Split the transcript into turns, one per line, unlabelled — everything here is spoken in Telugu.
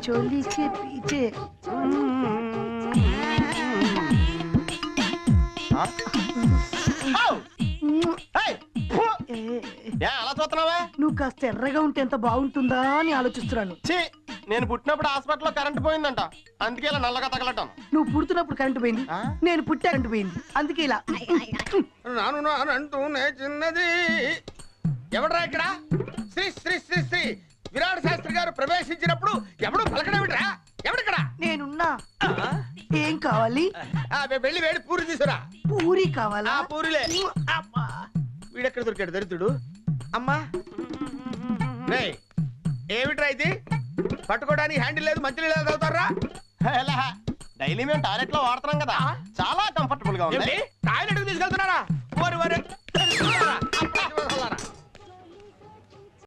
चोली के पीछे
అలా చూస్తున్నావా?
నువ్వు కాస్త ఎర్రగా ఉంటే ఎంత బాగుంటుందా అని ఆలోచిస్తున్నాను.
నేను పుట్టినప్పుడు హాస్పిటల్లో కరెంట్ పోయిందంట, అందుకే ఇలా నల్లగా తగలటం.
నువ్వు పుడుతున్నప్పుడు కరెంట్ పోయింది, నేను పుట్టా కరెంట్ పోయింది, అందుకే ఇలా
నాను అంటూనే చిన్నది. ఎవడరా ఇక్కడ? శ్రీ శ్రీ శ్రీ శ్రీ విరాట్ శాస్త్రి గారు ప్రవేశించినప్పుడు ఎవడు పలకడమిట్రా? ఎవడిక్కడ?
నేనున్నా. ఏం కావాలి?
వెళ్ళి వేడి పూరి తీసురా.
పూరి కావాలా?
పూరిలే. వీడెక్కడ దొరికాడు దరిద్రుడు? అమ్మా ఏమిట్రా ఇది? పట్టుకోవడానికి హ్యాండిల్ లేదు, మంచి లేదు అవుతారా?
డైలీ మేము టాయిలెట్ లో వాడుతున్నాం కదా, చాలా కంఫర్టబుల్ గా ఉంది.
టాయిలెట్ కు తీసుకెళ్తున్నారా?